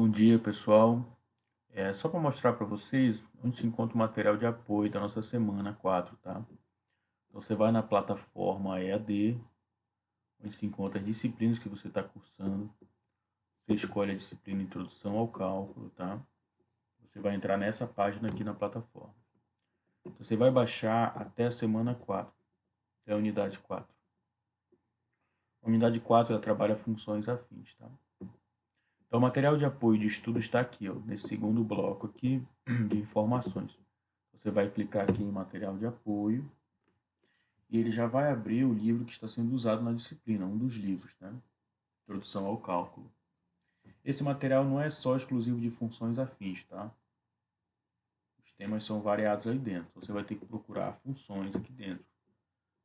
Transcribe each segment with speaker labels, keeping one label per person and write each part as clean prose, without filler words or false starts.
Speaker 1: Bom dia, pessoal. Só para mostrar para vocês onde se encontra o material de apoio da nossa semana 4, tá? Então, você vai na plataforma EAD, onde se encontra as disciplinas que você está cursando. Você escolhe a disciplina Introdução ao Cálculo, tá? Você vai entrar nessa página aqui na plataforma. Então, você vai baixar até a semana 4, até a unidade 4. A unidade 4 ela trabalha funções afins, tá? Então, o material de apoio de estudo está aqui, ó, nesse segundo bloco aqui de informações. Você vai clicar aqui em material de apoio e ele já vai abrir o livro que está sendo usado na disciplina, um dos livros, né? Introdução ao Cálculo. Esse material não é só exclusivo de funções afins, tá? Os temas são variados aí dentro. Você vai ter que procurar funções aqui dentro.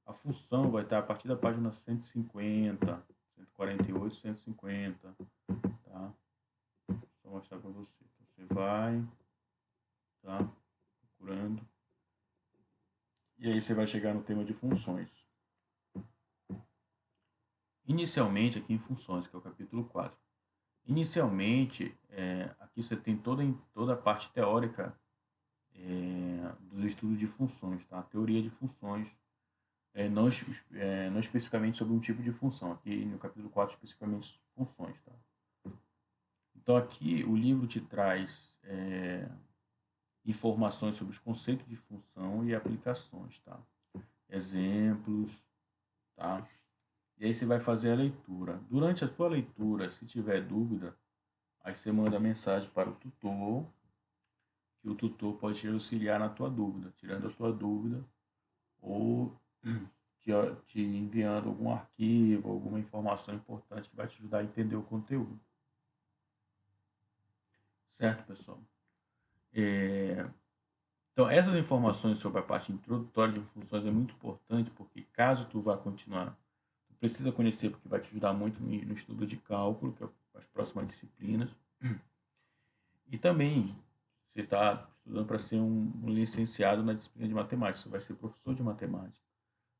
Speaker 1: A função vai estar a partir da página 150, 148, 150, tá? Vou mostrar para você. Então, você vai, tá? Procurando. E aí você vai chegar no tema de funções. Inicialmente, aqui em funções, que é o capítulo 4. Inicialmente, aqui você tem toda a parte teórica dos estudos de funções, tá? A teoria de funções, não especificamente sobre um tipo de função, aqui no capítulo 4 especificamente funções, tá? Então aqui o livro te traz informações sobre os conceitos de função e aplicações, tá? Exemplos, tá? E aí você vai fazer a leitura. Durante a sua leitura, se tiver dúvida, aí você manda mensagem para o tutor, que o tutor pode te auxiliar na tua dúvida, tirando a tua dúvida ou te enviando algum arquivo, alguma informação importante que vai te ajudar a entender o conteúdo. Certo, pessoal? Então, essas informações sobre a parte introdutória de funções é muito importante, porque caso tu vá continuar, tu precisa conhecer, porque vai te ajudar muito no estudo de cálculo, que é as próximas disciplinas. E também, você está estudando para ser um licenciado na disciplina de matemática, você vai ser professor de matemática.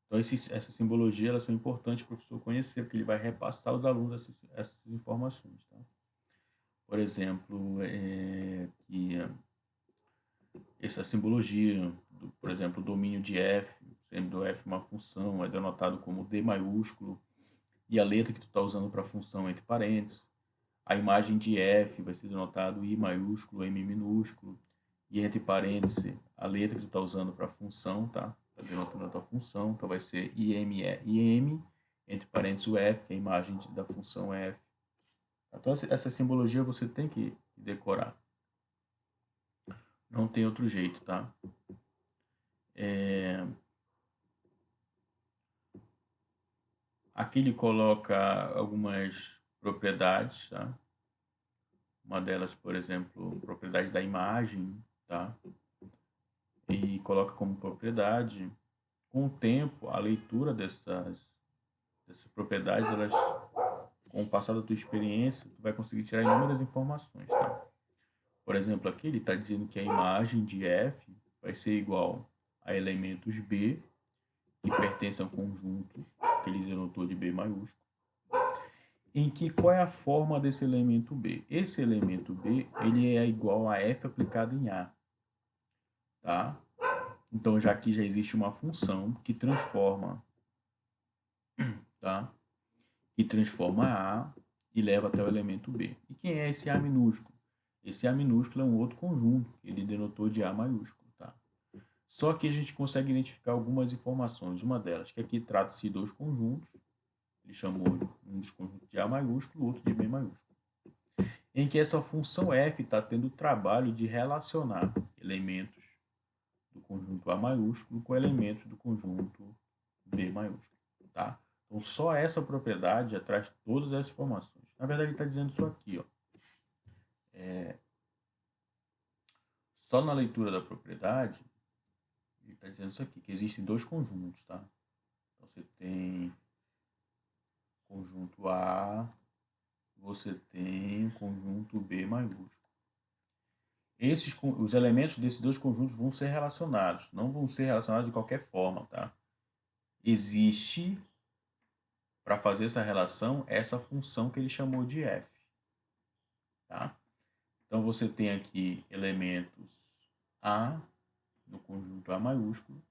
Speaker 1: Então, essa simbologia elas são importantes para o professor conhecer, porque ele vai repassar aos alunos essas informações. Tá? Por exemplo, que essa simbologia, por exemplo, o domínio de f, sendo do f uma função, é denotado como D maiúsculo, e a letra que tu está usando para a função entre parênteses. A imagem de f vai ser denotado I maiúsculo, M minúsculo, e entre parênteses a letra que tu está usando para a função, tá? Está denotando a tua função, então vai ser IM, entre parênteses o f, que é a imagem da função f. Então essa simbologia você tem que decorar. Não tem outro jeito, tá? Aqui ele coloca algumas propriedades, tá? Uma delas, por exemplo, propriedade da imagem, tá? E coloca como propriedade. Com o tempo, a leitura dessas propriedades, elas, com o passar da tua experiência, tu vai conseguir tirar inúmeras informações, tá? Por exemplo, aqui ele está dizendo que a imagem de f vai ser igual a elementos b, que pertencem ao conjunto que ele denotou de b maiúsculo, em que qual é a forma desse elemento b? Esse elemento b, ele é igual a f aplicado em a, tá? Então, já aqui já existe uma função que transforma, tá? Que transforma A e leva até o elemento B. E quem é esse A minúsculo? Esse A minúsculo é um outro conjunto, ele denotou de A maiúsculo, tá? Só que a gente consegue identificar algumas informações. Uma delas, que aqui trata-se de dois conjuntos, ele chamou um dos conjuntos de A maiúsculo, o outro de B maiúsculo. Em que essa função f está tendo o trabalho de relacionar elementos do conjunto A maiúsculo com elementos do conjunto B maiúsculo, tá? Então, só essa propriedade já traz todas essas informações. Na verdade, ele está dizendo isso aqui, ó. Só na leitura da propriedade, ele está dizendo isso aqui, que existem dois conjuntos, tá? Então, você tem conjunto A, você tem conjunto B maiúsculo. Os elementos desses dois conjuntos vão ser relacionados, não vão ser relacionados de qualquer forma, tá? Existe, para fazer essa relação, essa função que ele chamou de f, tá? Então, você tem aqui elementos A no conjunto A maiúsculo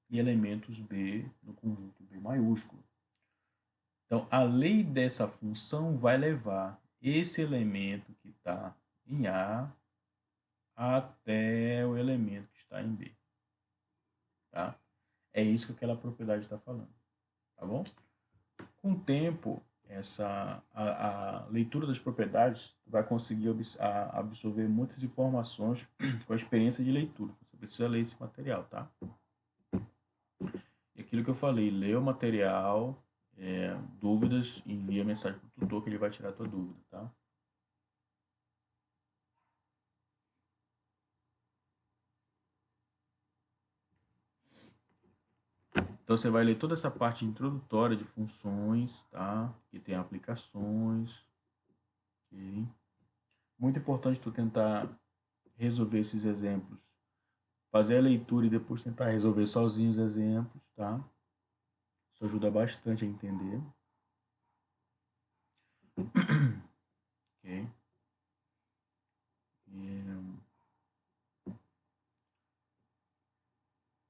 Speaker 1: e elementos B no conjunto B maiúsculo. Então, a lei dessa função vai levar esse elemento que está em A até o elemento que está em B. Tá? É isso que aquela propriedade está falando. Tá bom? Com o tempo, a leitura das propriedades vai conseguir absorver muitas informações com a experiência de leitura. Você precisa ler esse material, tá? E aquilo que eu falei, lê o material, dúvidas, envia mensagem para o tutor que ele vai tirar a tua dúvida, tá? Então você vai ler toda essa parte introdutória de funções, tá? Que tem aplicações. Okay? Muito importante tu tentar resolver esses exemplos. Fazer a leitura e depois tentar resolver sozinho os exemplos, tá? Isso ajuda bastante a entender. Ok?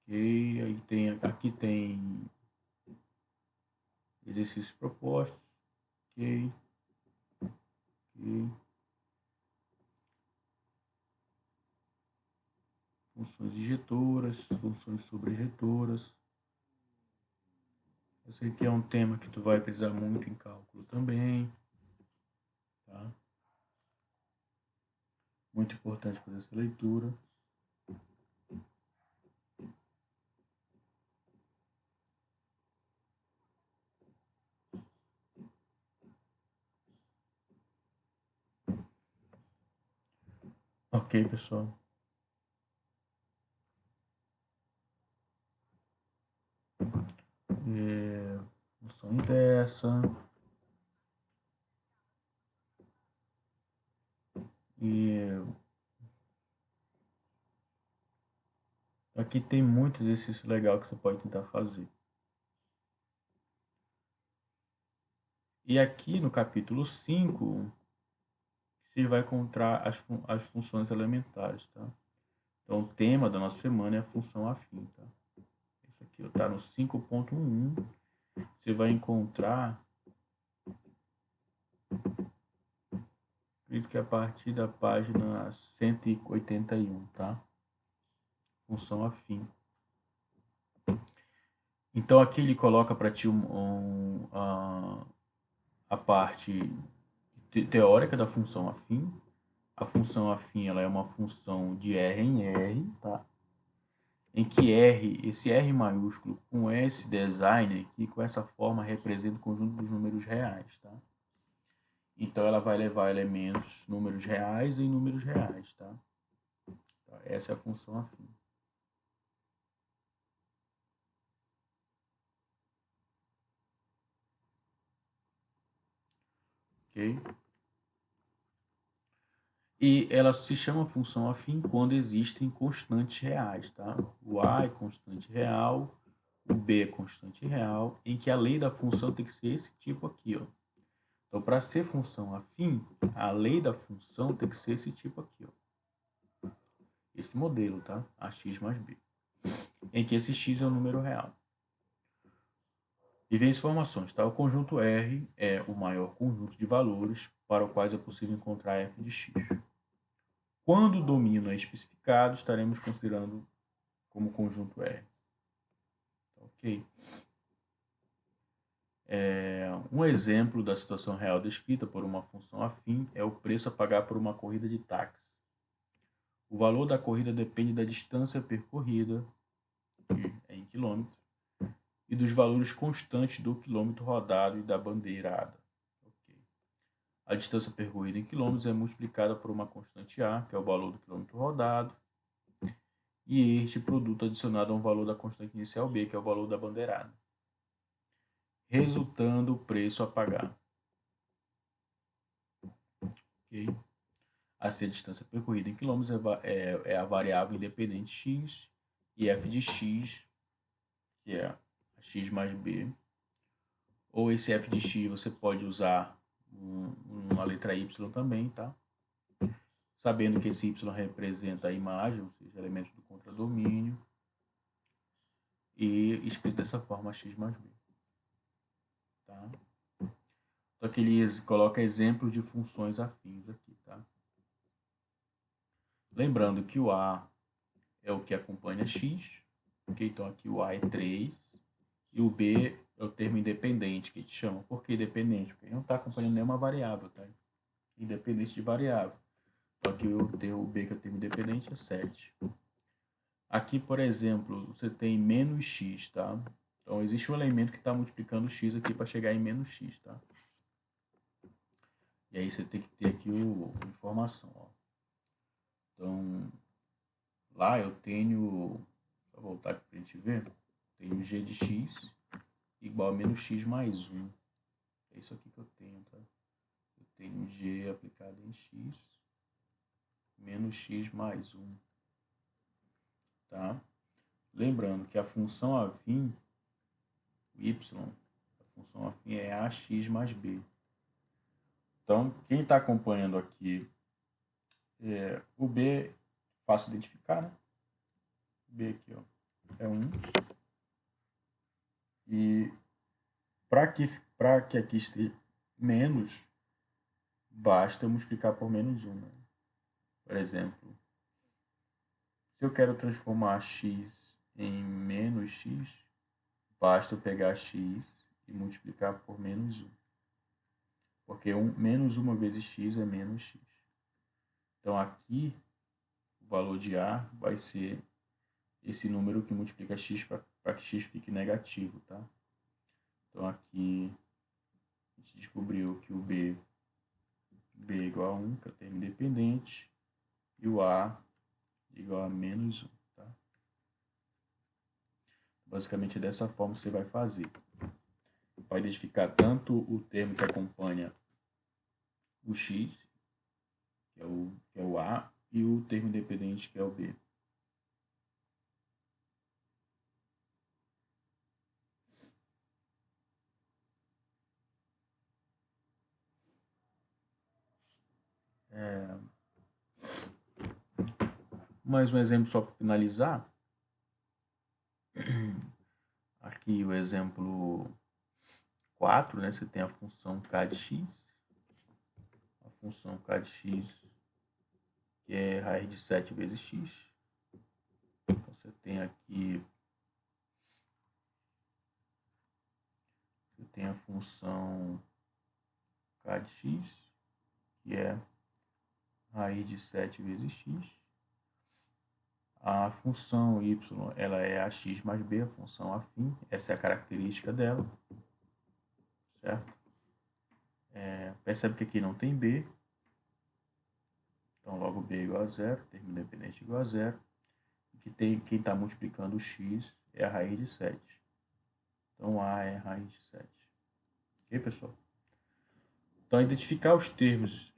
Speaker 1: Ok, aqui tem exercícios propostos. Ok. Ok. Funções injetoras, funções sobrejetoras. Eu sei que é um tema que tu vai precisar muito em cálculo também. Tá? Muito importante fazer essa leitura. Ok, pessoal. Função inversa. E aqui tem muito exercício legal que você pode tentar fazer. E aqui no capítulo 5, você vai encontrar as funções elementares, tá? Então, o tema da nossa semana é a função afim, tá? Isso aqui está no 5.1. Você vai encontrar, acredito que a partir da página 181, tá? Função afim. Então, aqui ele coloca para ti a parte teórica da função afim. A função afim ela é uma função de R em R, tá? Em que R, esse R maiúsculo com esse design aqui, com essa forma, representa o conjunto dos números reais, tá? Então, ela vai levar elementos, números reais em números reais, tá? Então, essa é a função afim. Ok? E ela se chama função afim quando existem constantes reais, tá? O A é constante real, o B é constante real, em que a lei da função tem que ser esse tipo aqui, ó. Então, para ser função afim, a lei da função tem que ser esse tipo aqui, ó. Esse modelo, tá? AX mais B. Em que esse x é o número real. E vem as informações, tá? O conjunto R é o maior conjunto de valores para os quais é possível encontrar f de x. Quando o domínio é especificado, estaremos considerando como conjunto R. Ok? Um exemplo da situação real descrita por uma função afim é o preço a pagar por uma corrida de táxi. O valor da corrida depende da distância percorrida, que é em quilômetros, e dos valores constantes do quilômetro rodado e da bandeirada. Okay. A distância percorrida em quilômetros é multiplicada por uma constante A, que é o valor do quilômetro rodado, e este produto adicionado a um valor da constante inicial B, que é o valor da bandeirada, resultando o preço a pagar. Okay? Assim, a distância percorrida em quilômetros é a variável independente x, e f de x, que é x mais b, ou esse f de x você pode usar uma letra y também, tá? sabendo que esse y representa a imagem, ou seja, elemento do contradomínio, e escrito dessa forma x mais b. Tá? Então aqui ele coloca exemplos de funções afins aqui. Tá? Lembrando que o A é o que acompanha x, okay? Então aqui o A é 3, e o B é o termo independente que a gente chama. Por que independente? Porque ele não está acompanhando nenhuma variável, tá? Independente de variável. Então aqui o B, que é o termo independente, é 7. Aqui, por exemplo, você tem menos x, tá? Então existe um elemento que está multiplicando x aqui para chegar em menos x, tá? E aí você tem que ter aqui a informação, ó. Então, lá eu tenho, vou voltar aqui para a gente ver, tenho g de x igual a menos x mais 1. É isso aqui que eu tenho, tá? Eu tenho g aplicado em x menos x mais 1, tá? Lembrando que a função afim, o y, a função afim é ax mais b. Então, quem está acompanhando aqui, o b, fácil identificar, né? B aqui, ó, é 1. E para que aqui esteja menos, basta multiplicar por menos 1. Né? Por exemplo, se eu quero transformar x em menos x, basta eu pegar x e multiplicar por menos 1. Porque menos 1 vezes x é menos x. Então aqui, o valor de A vai ser esse número que multiplica x para que x fique negativo, tá? Então aqui a gente descobriu que o b é igual a 1, que é o termo independente, e o A igual a menos 1, tá? Basicamente dessa forma você vai fazer. Vai identificar tanto o termo que acompanha o x, que é o A, e o termo independente, que é o B. Mais um exemplo só para finalizar. Aqui o exemplo 4, né? Você tem a função k de x. A função k de x, que é raiz de 7 vezes x. Então você tem aqui, você tem a função k de x, que é raiz de 7 vezes x. A função y, ela é ax mais b, a função afim. Essa é a característica dela, certo? Percebe que aqui não tem b. Então, logo b é igual a 0, termo independente igual a 0. Quem está multiplicando o x é a raiz de 7. Então, a é a raiz de 7. Ok, pessoal? Então, identificar os termos,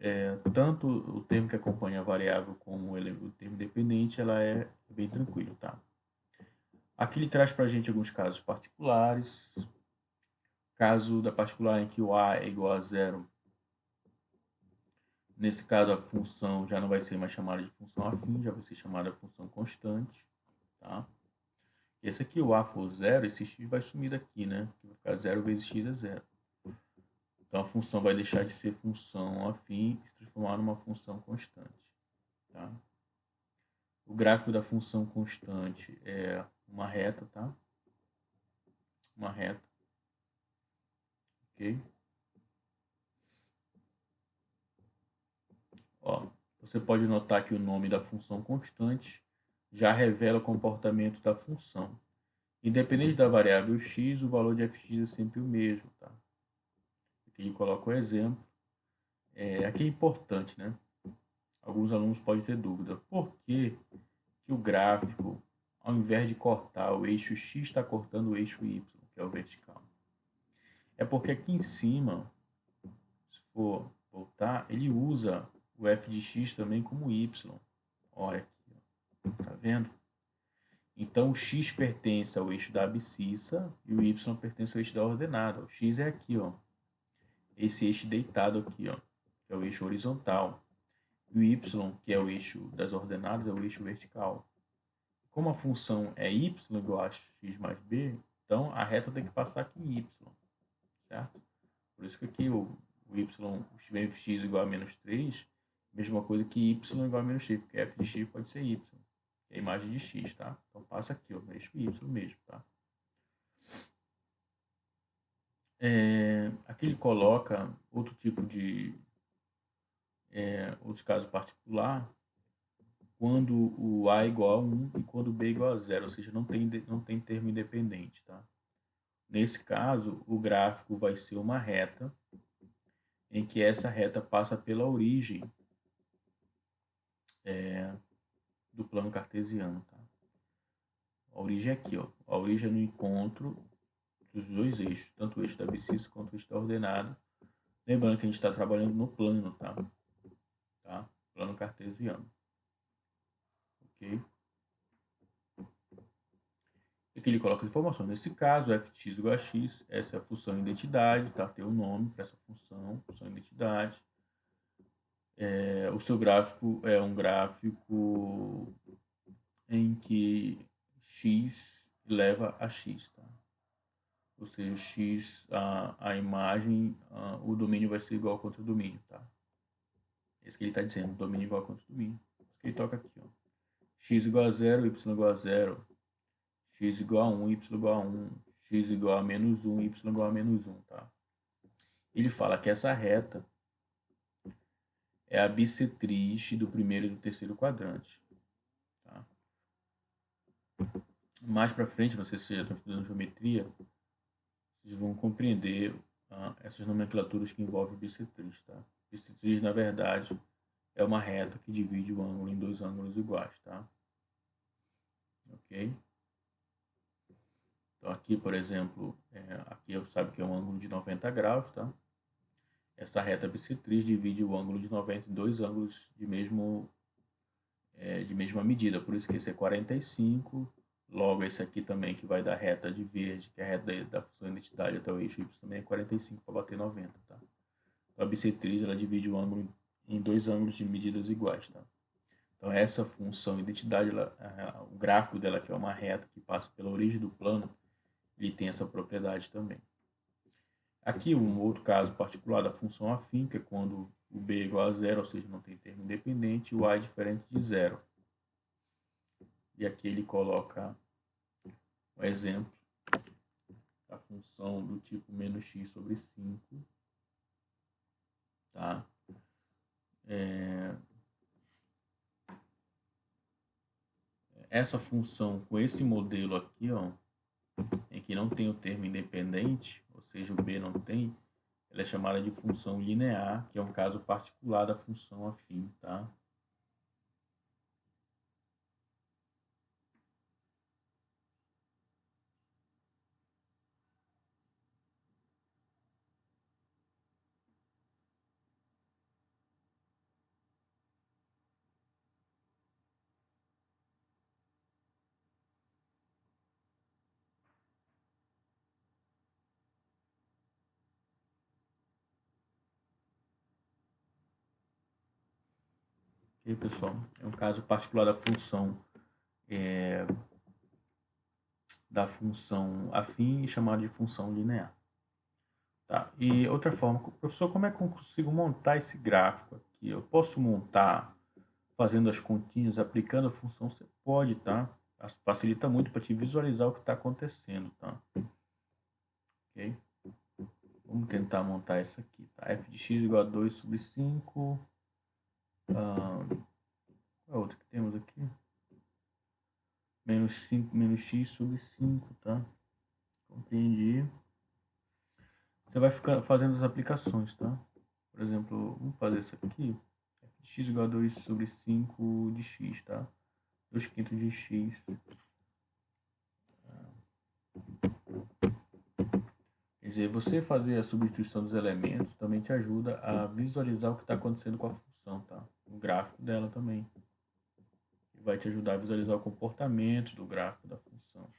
Speaker 1: tanto o termo que acompanha a variável como o termo independente, ela é bem tranquilo, tá? Aqui ele traz para a gente alguns casos particulares. Caso da particular em que o a é igual a 0, nesse caso a função já não vai ser mais chamada de função afim, já vai ser chamada de função constante, tá? E esse aqui, o a for 0, esse x vai sumir daqui, né? Vai ficar 0 vezes x é 0. Então a função vai deixar de ser função afim e se transformar numa função constante, tá? O gráfico da função constante é uma reta, tá? Uma reta. Ok? Ó, você pode notar que o nome da função constante já revela o comportamento da função. Independente da variável x, o valor de fx é sempre o mesmo, tá? Aqui ele coloca o exemplo. Aqui é importante, né? Alguns alunos podem ter dúvida. Por que o gráfico, ao invés de cortar o eixo x, está cortando o eixo y, que é o vertical? É porque aqui em cima, se for voltar, ele usa o f de x também como y. Olha aqui, ó. Tá vendo? Então, o x pertence ao eixo da abscissa e o y pertence ao eixo da ordenada. O x é aqui, ó. Esse eixo deitado aqui, ó, que é o eixo horizontal. E o y, que é o eixo das ordenadas, é o eixo vertical. Como a função é y igual a x mais b, então a reta tem que passar aqui em y, certo? Por isso que aqui o y, o fx igual a menos 3, mesma coisa que y igual a menos x, porque f de x pode ser y, que é a imagem de x, tá? Então passa aqui, ó, no eixo y mesmo, tá? Aqui ele coloca outro tipo de outros casos particular, quando o A é igual a 1 e quando o B é igual a 0, ou seja, não tem termo independente, tá? Nesse caso, o gráfico vai ser uma reta, em que essa reta passa pela origem do plano cartesiano, tá? A origem é aqui, ó. A origem é no encontro dos dois eixos, tanto o eixo da abscissa quanto o eixo da ordenada. Lembrando que a gente está trabalhando no plano, tá? Plano cartesiano. Ok? Aqui ele coloca informação. Nesse caso, fx igual a x, essa é a função identidade, tá? Tem o nome para essa função identidade. O seu gráfico é um gráfico em que x leva a x, tá? Ou seja, x, a imagem, o domínio vai ser igual ao contra-domínio, tá? Esse que ele está dizendo, domínio igual ao contra-domínio. Isso que ele toca aqui, ó. X igual a 0, y igual a 0, x igual a 1, y igual a 1, x igual a menos 1, y igual a menos 1, tá? Ele fala que essa reta é a bissetriz do primeiro e do terceiro quadrante, tá? Mais para frente, não sei se vocês já estão estudando geometria, vocês vão compreender essas nomenclaturas que envolvem bissetriz, tá? Bissetriz, na verdade, é uma reta que divide o ângulo em dois ângulos iguais, tá? Ok? Então aqui, por exemplo, aqui eu sabe que é um ângulo de 90 graus, tá? Essa reta bissetriz divide o ângulo de 90 em dois ângulos de mesma medida, por isso que esse é 45, logo esse aqui também que vai dar reta de verde, que é a reta da função identidade até o eixo y também é 45 para bater 90, tá? Então a bissetriz ela divide o ângulo em dois ângulos de medidas iguais, tá? Então essa função identidade, o gráfico dela que é uma reta que passa pela origem do plano, ele tem essa propriedade também. Aqui um outro caso particular da função afim, que é quando o b é igual a zero, ou seja, não tem termo independente, e o a é diferente de zero. E aqui ele coloca um exemplo da função do tipo menos x sobre 5. Tá? Essa função com esse modelo aqui, ó, em que não tem o termo independente, ou seja, o b não tem, ela é chamada de função linear, que é um caso particular da função afim, tá? Ok, pessoal? É um caso particular da função afim, chamada de função linear. Tá? E outra forma, professor, como é que eu consigo montar esse gráfico aqui? Eu posso montar fazendo as continhas, aplicando a função? Você pode, tá? Facilita muito para te visualizar o que está acontecendo, tá? Ok? Vamos tentar montar isso aqui, tá? f de x igual a 2 sobre 5. Qual é a outra que temos aqui? Menos 5 menos x sobre 5, tá? Compreendi. Você vai ficar fazendo as aplicações, tá? Por exemplo, vamos fazer isso aqui. F de x igual a 2 sobre 5 de x, tá? 2 quintos de x. Quer dizer, você fazer a substituição dos elementos também te ajuda a visualizar o que está acontecendo com a função, tá? O gráfico dela também. Vai te ajudar a visualizar o comportamento do gráfico da função.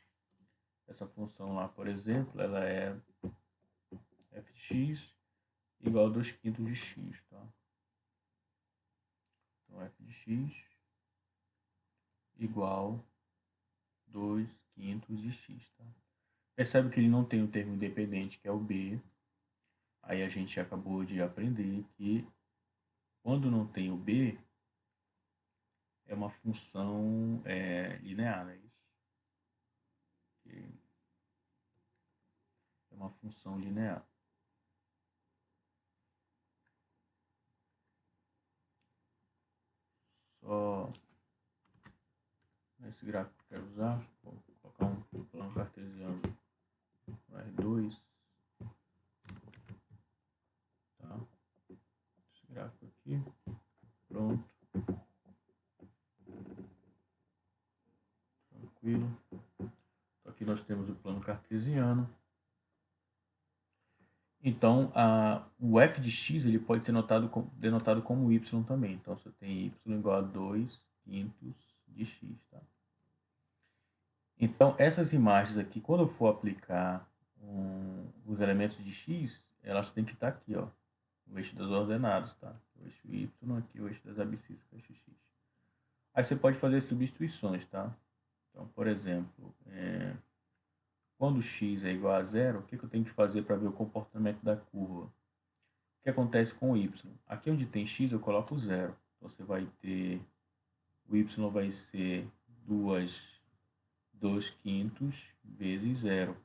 Speaker 1: Essa função lá, por exemplo, ela é f de x igual a 2 quintos de x, tá? Então, f de x igual 2 quintos de x, tá? Percebe que ele não tem um termo independente, que é o b. Aí a gente acabou de aprender que quando não tem o b, é uma função linear, não é isso? É uma função linear. Só nesse gráfico que eu quero usar, vou colocar um plano cartesiano no R2. Tá? Esse gráfico aqui, pronto. Tranquilo. Então, aqui nós temos o plano cartesiano. Então, o f de x ele pode ser denotado como y também. Então, você tem y igual a 2 quintos de x. Tá? Então, essas imagens aqui, quando eu for aplicar os elementos de x, elas têm que estar aqui, ó, o eixo das ordenadas, tá? O eixo y, aqui o eixo das abscissas, o eixo x. Aí você pode fazer substituições, tá? Então, por exemplo, quando x é igual a zero, o que eu tenho que fazer para ver o comportamento da curva? O que acontece com o y? Aqui onde tem x, eu coloco zero. Então, você vai ter... O y vai ser 2 quintos vezes zero.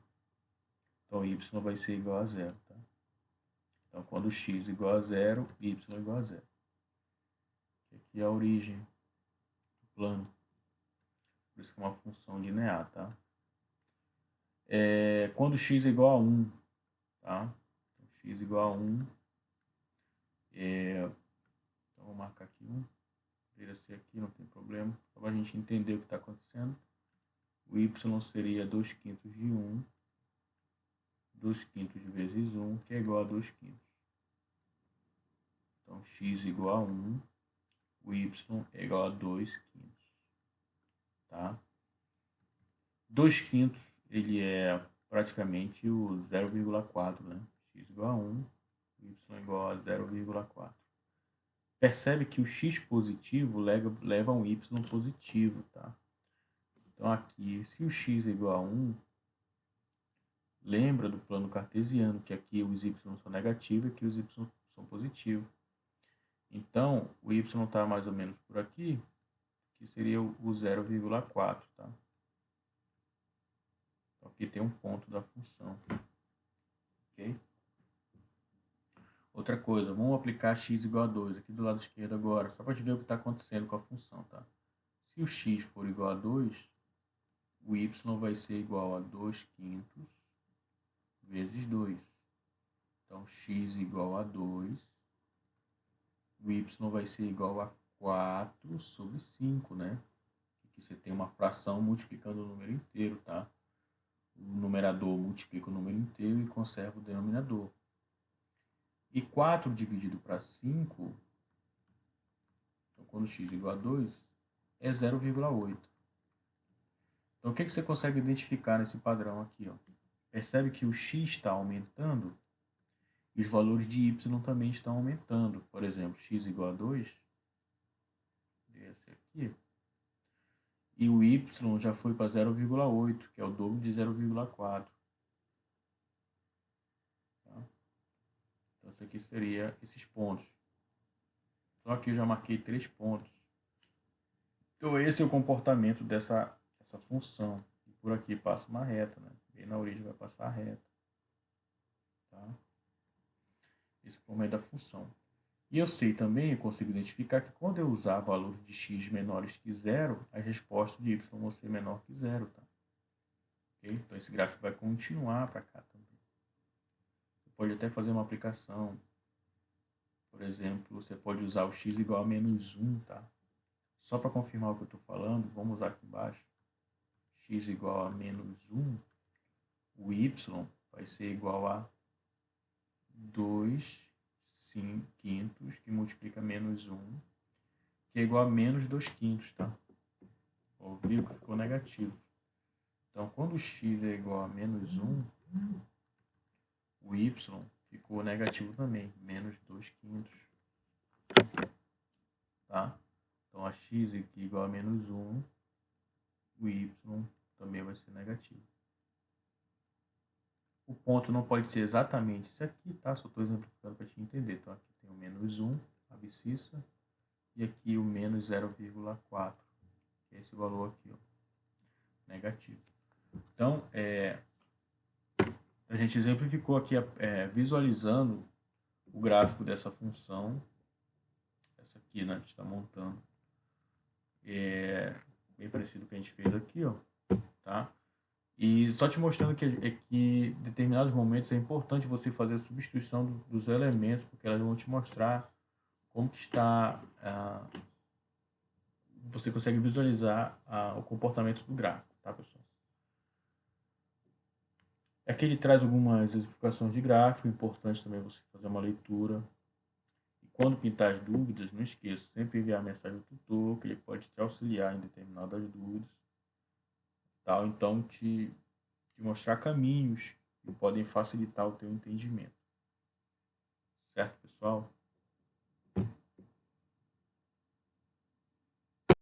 Speaker 1: Então, y vai ser igual a zero. Tá? Então, quando x igual a zero, y igual a zero. Aqui é a origem do plano. Por isso que é uma função linear, tá? Quando x é igual a 1, tá? Então, x igual a 1. Então, vou marcar aqui 1. Vira ser aqui, não tem problema. Só para a gente entender o que está acontecendo. O y seria 2 quintos de 1. 2 quintos vezes 1, que é igual a 2 quintos. Então, x igual a 1. O y é igual a 2 quintos. Tá? 2 quintos, ele é praticamente o 0,4, né? X igual a 1, y igual a 0,4. Percebe que o x positivo leva a um y positivo, tá? Então, aqui, se o x é igual a 1, lembra do plano cartesiano, que aqui os y são negativos e aqui os y são positivos. Então, o y está mais ou menos por aqui, que seria o 0,4, tá? Então, aqui tem um ponto da função. Ok? Outra coisa, vamos aplicar x igual a 2 aqui do lado esquerdo agora, só para a gente ver o que está acontecendo com a função, tá? Se o x for igual a 2, o y vai ser igual a 2 quintos vezes 2. Então, x igual a 2, o y vai ser igual a 4 sobre 5, né? Aqui você tem uma fração multiplicando o número inteiro, tá? O numerador multiplica o número inteiro e conserva o denominador. E 4 dividido para 5, então quando x é igual a 2, é 0,8. Então o que você consegue identificar nesse padrão aqui? Ó? Percebe que o x está aumentando e os valores de y também estão aumentando. Por exemplo, x igual a 2, esse aqui, e o y já foi para 0,8, que é o dobro de 0,4. Tá? Então, isso aqui seria esses pontos. Então, aqui eu já marquei 3 pontos. Então, esse é o comportamento dessa função. E por aqui passa uma reta, né? E na origem vai passar a reta. Tá? Esse é o comportamento da função. E eu sei também, eu consigo identificar que quando eu usar valores de x menores que zero, as respostas de y vão ser menor que zero. Tá? Okay? Então, esse gráfico vai continuar para cá também. Você pode até fazer uma aplicação. Por exemplo, você pode usar o x igual a menos 1, tá? Só para confirmar o que eu estou falando, vamos usar aqui embaixo. X igual a menos 1, o y vai ser igual a 2 quintos, que multiplica menos 1, que é igual a menos 2 quintos, tá? Viu que ficou negativo. Então, quando x é igual a menos 1, o y ficou negativo também, menos 2 quintos. Tá? Então, a x aqui igual a menos 1, o y também vai ser negativo. O ponto não pode ser exatamente isso aqui, tá? Só estou exemplificando para te entender. Então, aqui tem o menos 1, abscissa, e aqui o menos 0,4, que é esse valor aqui, ó, negativo. Então, a gente exemplificou aqui visualizando o gráfico dessa função, essa aqui, né, que a gente está montando, bem parecido com o que a gente fez aqui, ó, tá? E só te mostrando que em determinados momentos é importante você fazer a substituição dos elementos, porque elas vão te mostrar como que está, você consegue visualizar o comportamento do gráfico, tá, pessoal? Aqui ele traz algumas exemplificações de gráfico, importante também você fazer uma leitura. E quando pintar as dúvidas, não esqueça, sempre enviar a mensagem ao tutor, que ele pode te auxiliar em determinadas dúvidas. Tal, então, te mostrar caminhos que podem facilitar o teu entendimento. Certo, pessoal?